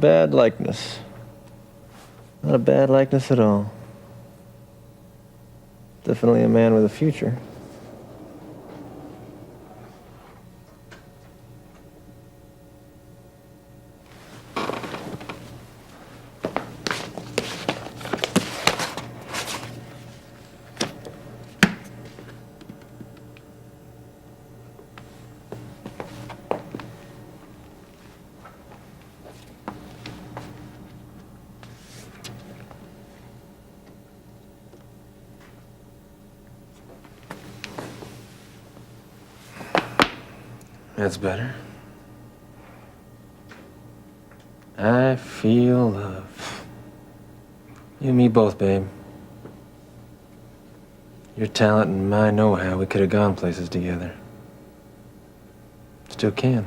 bad likeness. Not a bad likeness at all. Definitely a man with a future. That's better. I feel love. You and me both, babe. Your talent and my know-how, we could have gone places together. Still can.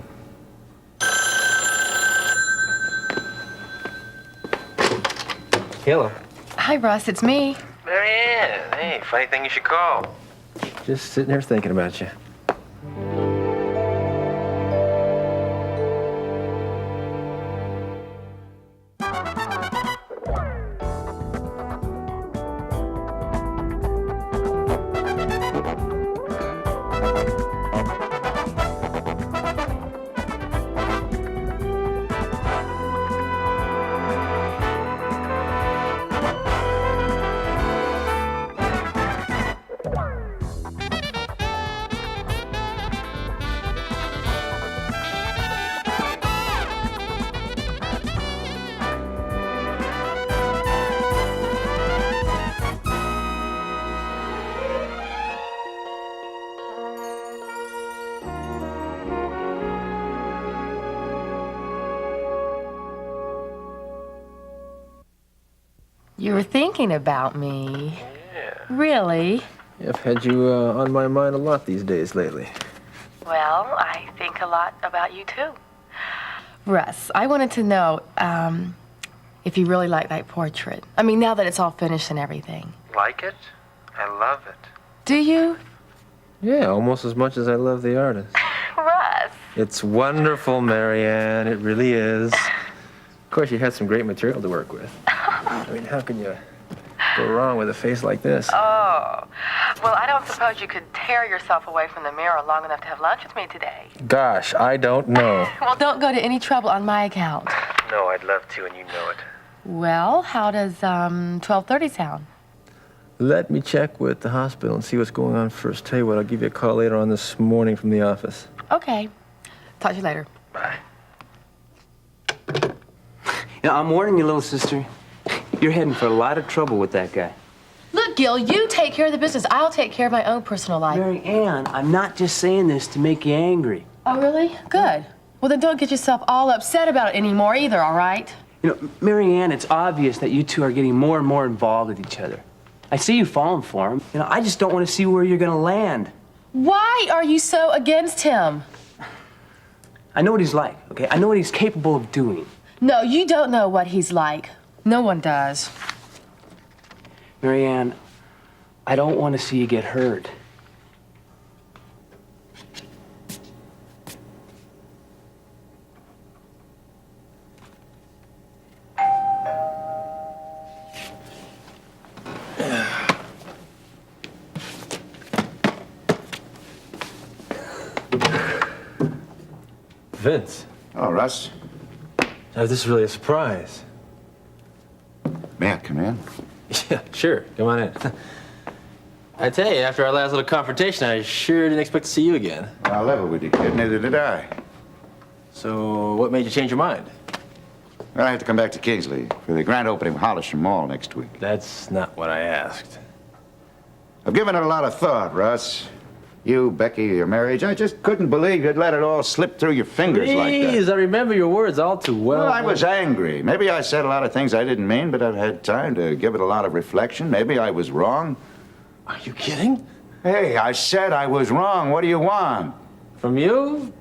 Hello. Hi, Russ. It's me. Marianne. Hey, funny thing you should call. Just sitting here thinking about you. You were thinking about me. Yeah. Really? I've had you on my mind a lot these days lately. Well, I think a lot about you, too. Russ, I wanted to know if you really like that portrait. I mean, now that it's all finished and everything. Like it? I love it. Do you? Yeah, almost as much as I love the artist. Russ. It's wonderful, Marianne. It really is. Of course, you had some great material to work with. I mean, how can you go wrong with a face like this? Oh. Well, I don't suppose you could tear yourself away from the mirror long enough to have lunch with me today. Gosh, I don't know. Well, don't go to any trouble on my account. No, I'd love to, and you know it. Well, how does 12:30 sound? Let me check with the hospital and see what's going on first. Tell you what, I'll give you a call later on this morning from the office. Okay. Talk to you later. Bye. Yeah, I'm warning you, little sister. You're heading for a lot of trouble with that guy. Look, Gil, you take care of the business. I'll take care of my own personal life. Mary Ann, I'm not just saying this to make you angry. Oh, really? Good. Well, then don't get yourself all upset about it anymore either, all right? You know, Mary Ann, it's obvious that you two are getting more and more involved with each other. I see you falling for him. You know, I just don't want to see where you're going to land. Why are you so against him? I know what he's like, okay? I know what he's capable of doing. No, you don't know what he's like. No one does. Mary Ann, I don't want to see you get hurt. Vince. Oh, Russ. Oh, this is really a surprise. May I come in? Yeah, sure. Come on in. I tell you, after our last little confrontation, I sure didn't expect to see you again. I'll level with you, kid. Neither did I. So, what made you change your mind? Well, I have to come back to Kingsley for the grand opening of Hollister Mall next week. That's not what I asked. I've given it a lot of thought, Russ. You, Becky, your marriage, I just couldn't believe you'd let it all slip through your fingers like that. Please, I remember your words all too well. Well, I was angry. Maybe I said a lot of things I didn't mean, but I've had time to give it a lot of reflection. Maybe I was wrong. Are you kidding? Hey, I said I was wrong. What do you want? From you?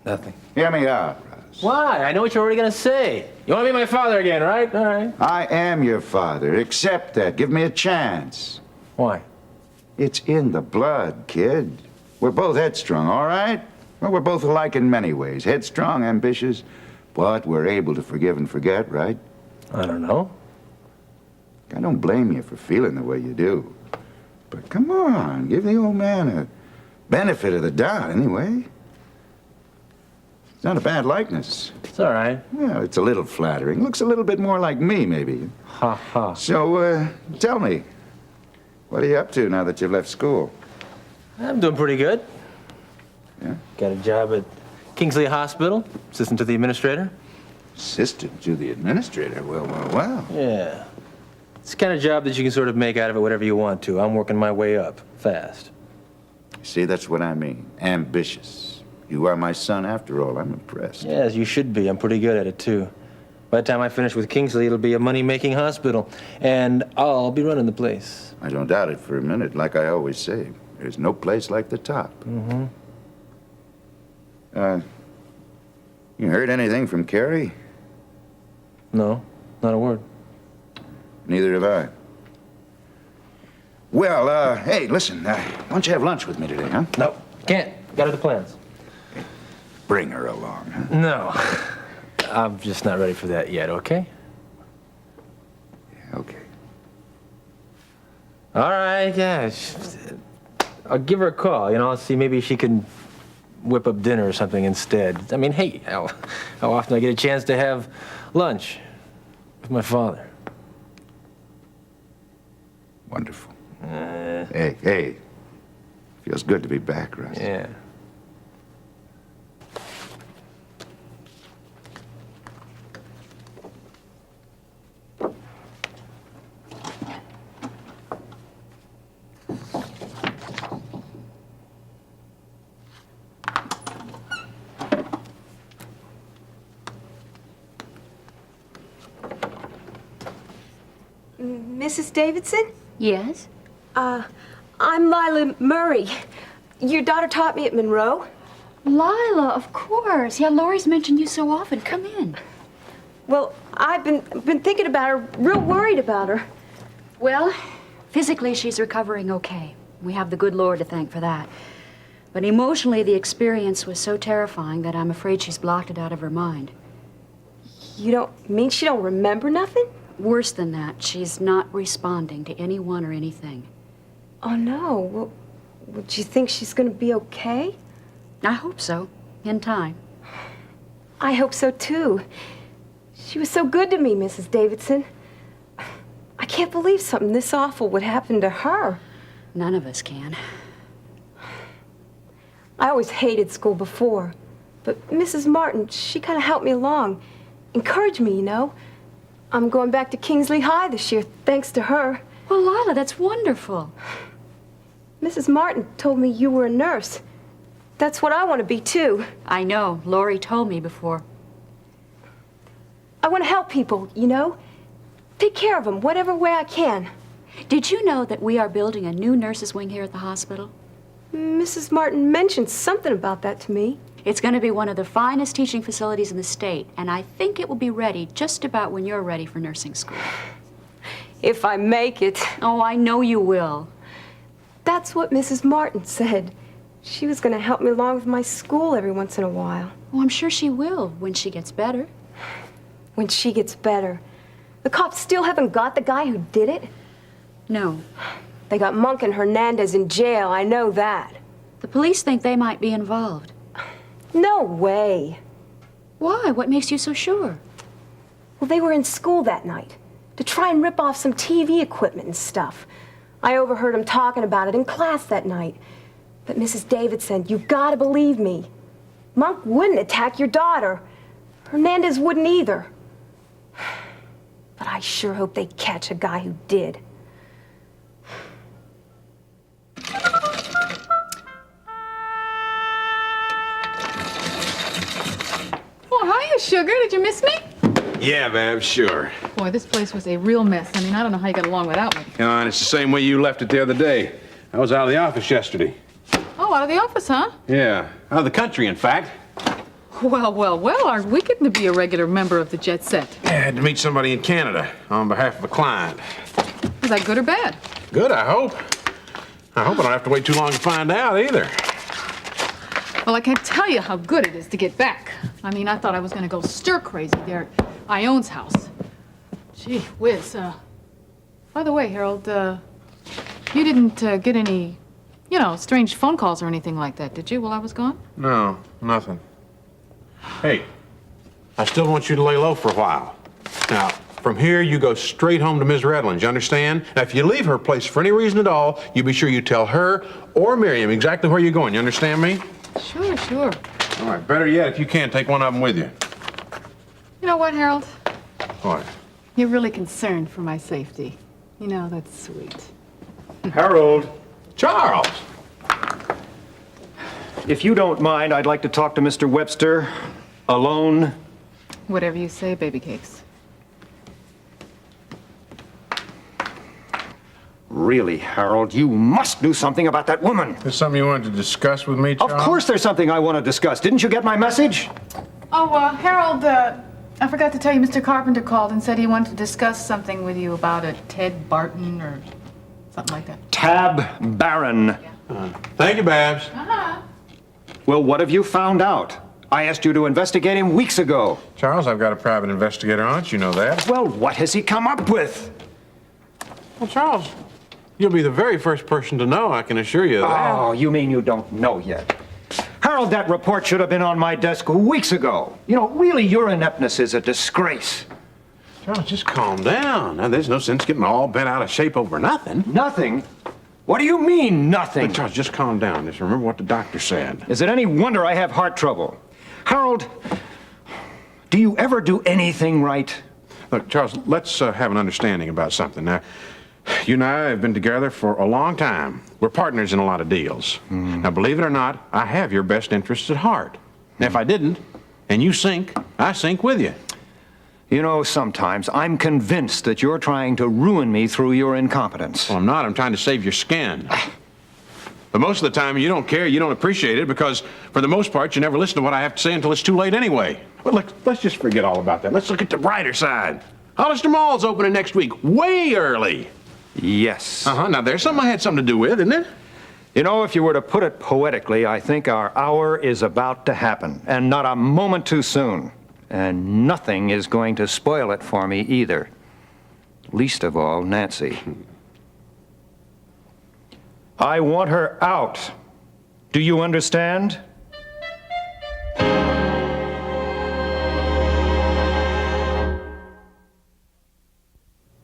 Nothing. Hear me out, Russ. Why? I know what you're already gonna say. You wanna be my father again, right? All right. I am your father. Accept that. Give me a chance. Why? It's in the blood, kid. We're both headstrong, all right? Well, we're both alike in many ways. Headstrong, ambitious. But we're able to forgive and forget, right? I don't know. I don't blame you for feeling the way you do. But come on, give the old man a benefit of the doubt, anyway. It's not a bad likeness. It's all right. Well, it's a little flattering. Looks a little bit more like me, maybe. Ha ha. So, tell me, what are you up to now that you've left school? I'm doing pretty good. Yeah? Got a job at Kingsley Hospital, assistant to the administrator. Assistant to the administrator? Well. Yeah. It's the kind of job that you can sort of make out of it whatever you want to. I'm working my way up, fast. See, that's what I mean. Ambitious. You are my son after all. I'm impressed. Yes, you should be. I'm pretty good at it, too. By the time I finish with Kingsley, it'll be a money-making hospital, and I'll be running the place. I don't doubt it for a minute. Like I always say, there's no place like the top. Mm-hmm. You heard anything from Carrie? No, not a word. Neither have I. Well, hey, listen, why don't you have lunch with me today, huh? No, can't. Got other plans. Bring her along, huh? No. I'm just not ready for that yet, okay? Yeah, okay. All right, yeah. I'll give her a call, I'll see maybe she can whip up dinner or something instead. I mean, hey, how often I get a chance to have lunch with my father? Wonderful. Hey. Feels good to be back, Russ. Yeah. Mrs. Davidson? Yes? I'm Lila Murray. Your daughter taught me at Monroe. Lila, of course. Yeah, Lori's mentioned you so often. Come in. Well, I've been thinking about her, real worried about her. Well, physically she's recovering okay. We have the good Lord to thank for that. But emotionally, the experience was so terrifying that I'm afraid she's blocked it out of her mind. You don't mean she don't remember nothing? Worse than that, she's not responding to anyone or anything. Oh, no. Well, do you think she's going to be okay? I hope so, in time. I hope so, too. She was so good to me, Mrs. Davidson. I can't believe something this awful would happen to her. None of us can. I always hated school before, but Mrs. Martin, she kind of helped me along, encouraged me, I'm going back to Kingsley High this year, thanks to her. Well, Lila, that's wonderful. Mrs. Martin told me you were a nurse. That's what I want to be, too. I know. Lori told me before. I want to help people, Take care of them, whatever way I can. Did you know that we are building a new nurses' wing here at the hospital? Mrs. Martin mentioned something about that to me. It's going to be one of the finest teaching facilities in the state, and I think it will be ready just about when you're ready for nursing school. If I make it. Oh, I know you will. That's what Mrs. Martin said. She was going to help me along with my school every once in a while. Oh, I'm sure she will when she gets better. When she gets better. The cops still haven't got the guy who did it? No. They got Monk and Hernandez in jail, I know that. The police think they might be involved. No way. Why? What makes you so sure? Well, they were in school that night to try and rip off some TV equipment and stuff. I overheard them talking about it in class that night. But Mrs. Davidson, you've got to believe me. Monk wouldn't attack your daughter. Hernandez wouldn't either. But I sure hope they catch a guy who did. Oh, hiya, Sugar. Did you miss me? Yeah, Babs, sure. Boy, this place was a real mess. I mean, I don't know how you got along without me. And it's the same way you left it the other day. I was out of the office yesterday. Oh, out of the office, huh? Yeah, out of the country, in fact. Well, aren't we getting to be a regular member of the jet set? I had to meet somebody in Canada on behalf of a client. Is that good or bad? Good, I hope. I hope I don't have to wait too long to find out, either. Well, I can't tell you how good it is to get back. I mean, I thought I was gonna go stir crazy there at Ione's house. Gee whiz. By the way, Harold, you didn't get any, strange phone calls or anything like that, did you, while I was gone? No, nothing. Hey, I still want you to lay low for a while. Now, from here, you go straight home to Ms. Redlands, you understand? Now, if you leave her place for any reason at all, you be sure you tell her or Miriam exactly where you're going. You understand me? Sure, sure. All right, better yet, if you can, take one of them with you. You know what, Harold? What? You're really concerned for my safety. That's sweet. Harold, Charles! if you don't mind, I'd like to talk to Mr. Webster alone. Whatever you say, baby cakes. Really, Harold, you must do something about that woman. There's something you wanted to discuss with me, Charles? Of course there's something I want to discuss. Didn't you get my message? Oh, Harold, I forgot to tell you, Mr. Carpenter called and said he wanted to discuss something with you about a Ted Barton or something like that. Tab Barron. Thank you, Babs. Uh-huh. Well, what have you found out? I asked you to investigate him weeks ago. Charles, I've got a private investigator on it. You know that. Well, what has he come up with? Well, Charles, you'll be the very first person to know, I can assure you of that. Oh, you mean you don't know yet? Harold, that report should have been on my desk weeks ago. Really, your ineptness is a disgrace. Charles, just calm down. Now, there's no sense getting all bent out of shape over nothing. Nothing? What do you mean, nothing? Look, Charles, just calm down. Just remember what the doctor said. Is it any wonder I have heart trouble? Harold, do you ever do anything right? Look, Charles, let's have an understanding about something. Now, you and I have been together for a long time. We're partners in a lot of deals. Now, believe it or not, I have your best interests at heart. Now, if I didn't, and you sink, I sink with you. Sometimes I'm convinced that you're trying to ruin me through your incompetence. Well, I'm not. I'm trying to save your skin. But most of the time, you don't care, you don't appreciate it, because for the most part, you never listen to what I have to say until it's too late anyway. But look, let's just forget all about that. Let's look at the brighter side. Hollister Mall's opening next week, way early. Yes. Now, there's something I had something to do with, isn't it? If you were to put it poetically, I think our hour is about to happen, and not a moment too soon. And nothing is going to spoil it for me either. Least of all, Nancy. I want her out. Do you understand?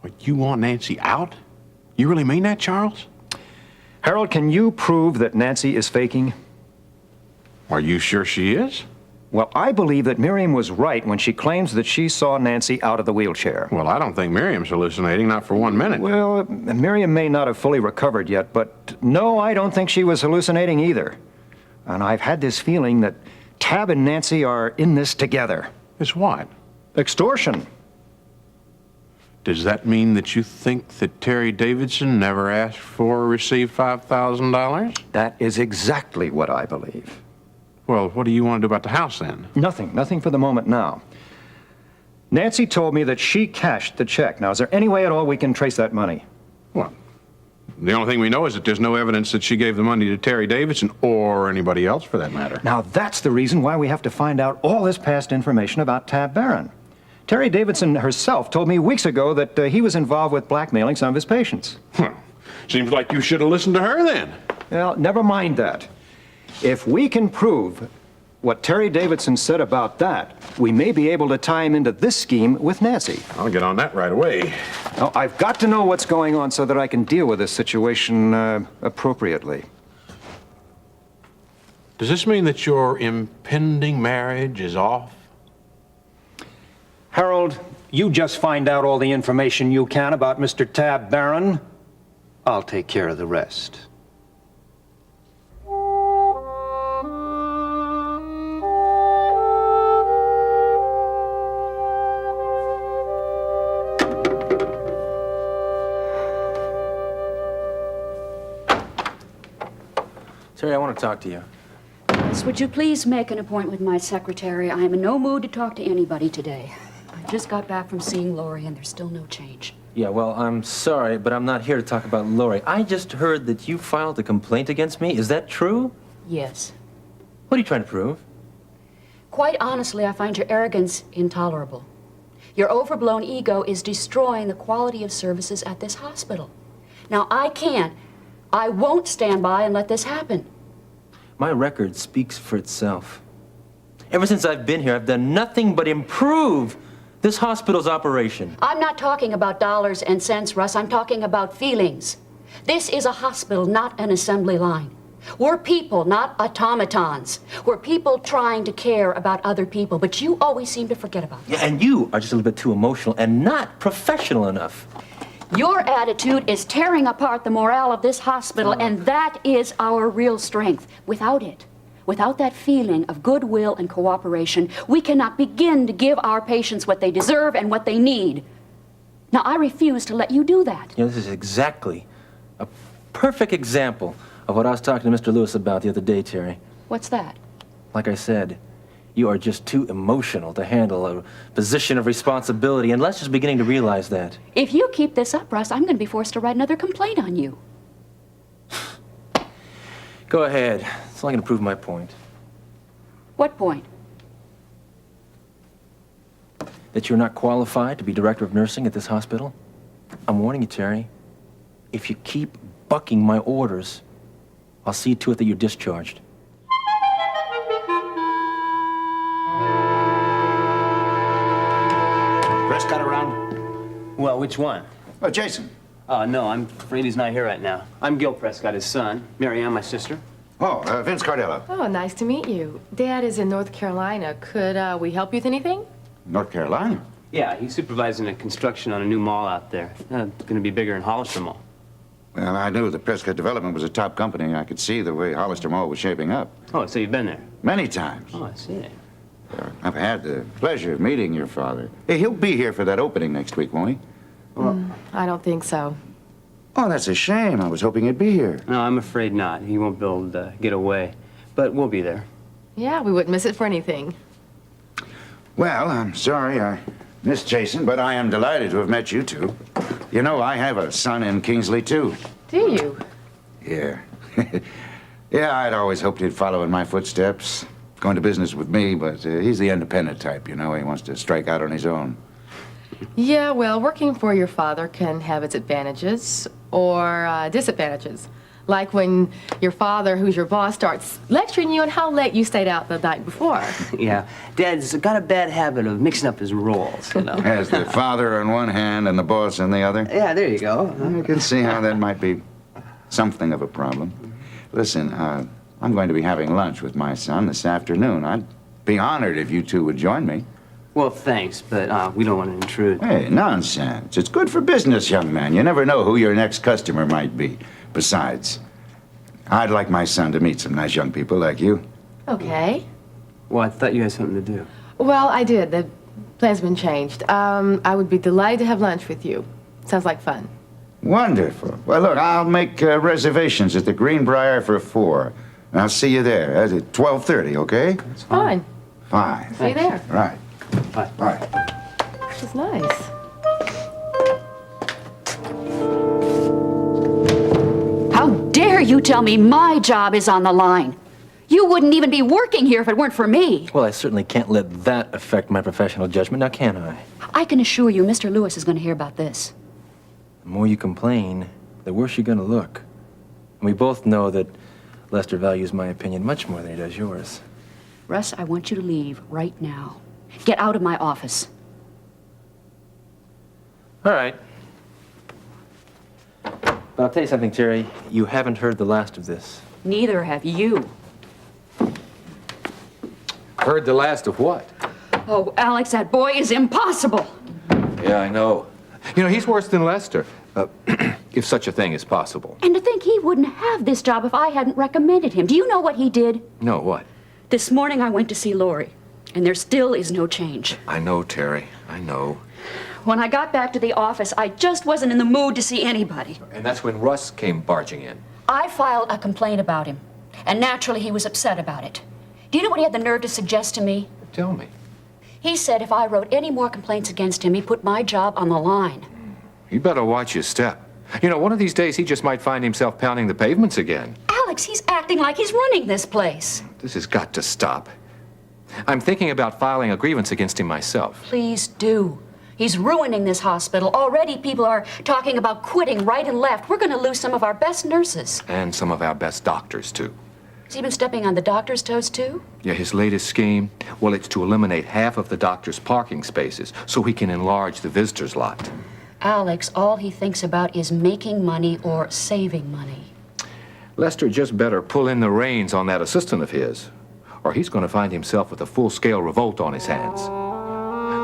What, you want Nancy out? You really mean that, Charles? Harold, can you prove that Nancy is faking? Are you sure she is? Well, I believe that Miriam was right when she claims that she saw Nancy out of the wheelchair. Well, I don't think Miriam's hallucinating, not for 1 minute. Well, Miriam may not have fully recovered yet, but no, I don't think she was hallucinating either. And I've had this feeling that Tab and Nancy are in this together. It's what? Extortion. Does that mean that you think that Terry Davidson never asked for or received $5,000? That is exactly what I believe. Well, what do you want to do about the house then? Nothing for the moment now. Nancy told me that she cashed the check. Now, is there any way at all we can trace that money? Well, the only thing we know is that there's no evidence that she gave the money to Terry Davidson or anybody else for that matter. Now, that's the reason why we have to find out all this past information about Tab Barron. Terry Davidson herself told me weeks ago that he was involved with blackmailing some of his patients. Well, seems like you should have listened to her then. Well, never mind that. If we can prove what Terry Davidson said about that, we may be able to tie him into this scheme with Nancy. I'll get on that right away. Now, I've got to know what's going on so that I can deal with this situation appropriately. Does this mean that your impending marriage is off? Harold, you just find out all the information you can about Mr. Tab Barron. I'll take care of the rest. Terry, I want to talk to you. Yes, would you please make an appointment with my secretary? I am in no mood to talk to anybody today. I just got back from seeing Lori, and there's still no change. Yeah, well, I'm sorry, but I'm not here to talk about Lori. I just heard that you filed a complaint against me. Is that true? Yes. What are you trying to prove? Quite honestly, I find your arrogance intolerable. Your overblown ego is destroying the quality of services at this hospital. Now, I won't stand by and let this happen. My record speaks for itself. Ever since I've been here, I've done nothing but improve this hospital's operation. I'm not talking about dollars and cents, Russ. I'm talking about feelings. This is a hospital, not an assembly line. We're people, not automatons. We're people trying to care about other people, but you always seem to forget about them. Yeah, and you are just a little bit too emotional and not professional enough. Your attitude is tearing apart the morale of this hospital, and that is our real strength. Without it, without that feeling of goodwill and cooperation, we cannot begin to give our patients what they deserve and what they need. Now, I refuse to let you do that. You know, this is exactly a perfect example of what I was talking to Mr. Lewis about the other day, Terry. What's that? Like I said, you are just too emotional to handle a position of responsibility, and Les is beginning to realize that. If you keep this up, Russ, I'm going to be forced to write another complaint on you. Go ahead. It's only going to prove my point. What point? That you're not qualified to be director of nursing at this hospital? I'm warning you, Terry. If you keep bucking my orders, I'll see to it that you're discharged. Prescott around? Well, which one? Oh, Jason. Oh, no, I'm afraid he's not here right now. I'm Gil Prescott, his son. Mary Ann, my sister. Oh, Vince Cardello. Oh, nice to meet you. Dad is in North Carolina. Could we help you with anything? North Carolina? Yeah, he's supervising the construction on a new mall out there. It's going to be bigger than Hollister Mall. Well, I knew the Prescott Development was a top company. I could see the way Hollister Mall was shaping up. Oh, so you've been there? Many times. Oh, I see. I've had the pleasure of meeting your father. Hey, he'll be here for that opening next week, won't he? I don't think so. Oh, that's a shame. I was hoping he'd be here. No, I'm afraid not. He won't be able to get away. But we'll be there. Yeah, we wouldn't miss it for anything. Well, I'm sorry I missed Jason, but I am delighted to have met you two. You know, I have a son in Kingsley, too. Do you? Yeah. Yeah, I'd always hoped he'd follow in my footsteps. Going to business with me, but he's the independent type, you know. He wants to strike out on his own. Yeah, well, working for your father can have its advantages or disadvantages. Like when your father, who's your boss, starts lecturing you on how late you stayed out the night before. Yeah, Dad's got a bad habit of mixing up his roles, you know. Has the father on one hand and the boss on the other. Yeah, there you go. I can see how that might be something of a problem. Listen, I'm going to be having lunch with my son this afternoon. I'd be honored if you two would join me. Well, thanks, but we don't want to intrude. Hey, nonsense. It's good for business, young man. You never know who your next customer might be. Besides, I'd like my son to meet some nice young people like you. Okay. Well, I thought you had something to do. Well, I did. The plan's been changed. I would be delighted to have lunch with you. Sounds like fun. Wonderful. Well, look, I'll make reservations at the Greenbrier for 4. And I'll see you there at 12:30, okay? That's fine. Fine. See you there. Right. Bye. Bye. This is nice. How dare you tell me my job is on the line? You wouldn't even be working here if it weren't for me. Well, I certainly can't let that affect my professional judgment, now can I? I can assure you Mr. Lewis is going to hear about this. The more you complain, the worse you're going to look. And we both know that Lester values my opinion much more than he does yours. Russ, I want you to leave right now. Get out of my office. All right. But I'll tell you something, Terry. You haven't heard the last of this. Neither have you. Heard the last of what? Oh, Alex, that boy is impossible. Yeah, I know. You know, he's worse than Lester, if such a thing is possible. And to think he wouldn't have this job if I hadn't recommended him. Do you know what he did? No, what? This morning I went to see Lori, and there still is no change. I know, Terry. I know. When I got back to the office, I just wasn't in the mood to see anybody. And that's when Russ came barging in. I filed a complaint about him, and naturally he was upset about it. Do you know what he had the nerve to suggest to me? Tell me. He said if I wrote any more complaints against him, he'd put my job on the line. You better watch your step. You know, one of these days he just might find himself pounding the pavements again. Alex, Alex, he's acting like he's running this place. This has got to stop. I'm thinking about filing a grievance against him myself. Please do. He's ruining this hospital. Already people are talking about quitting right and left. We're going to lose some of our best nurses. And some of our best doctors, too. Has he been stepping on the doctor's toes, too? Yeah, his latest scheme, well, it's to eliminate half of the doctor's parking spaces so he can enlarge the visitors' lot. Alex, all he thinks about is making money or saving money. Lester just better pull in the reins on that assistant of his, or he's going to find himself with a full-scale revolt on his hands.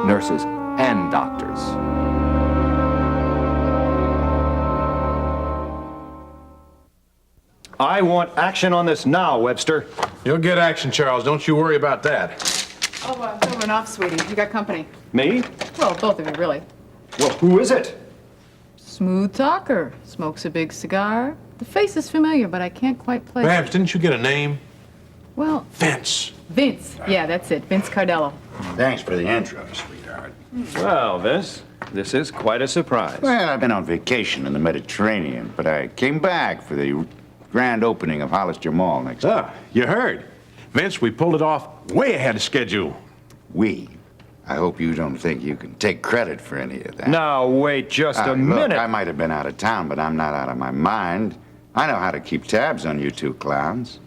Nurses and doctors. I want action on this now, Webster. You'll get action, Charles. Don't you worry about that. Oh, over and off, sweetie. You got company. Me? Well, both of you, really. Well, who is it? Smooth talker. Smokes a big cigar. The face is familiar, but I can't quite place Babs, it. didn't you get a name? Well, Vince. Vince. Yeah, that's it. Vince Cardello. Thanks for the intro, sweetheart. Well, Vince, this is quite a surprise. Well, I've been on vacation in the Mediterranean, but I came back for the grand opening of Hollister Mall next week. Ah, you heard. Vince, we pulled it off way ahead of schedule. We. I hope you don't think you can take credit for any of that. Now, wait just a Look, minute. I might have been out of town, but I'm not out of my mind. I know how to keep tabs on you two clowns.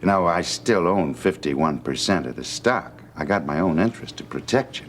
You know, I still own 51% of the stock. I got my own interest to protect you.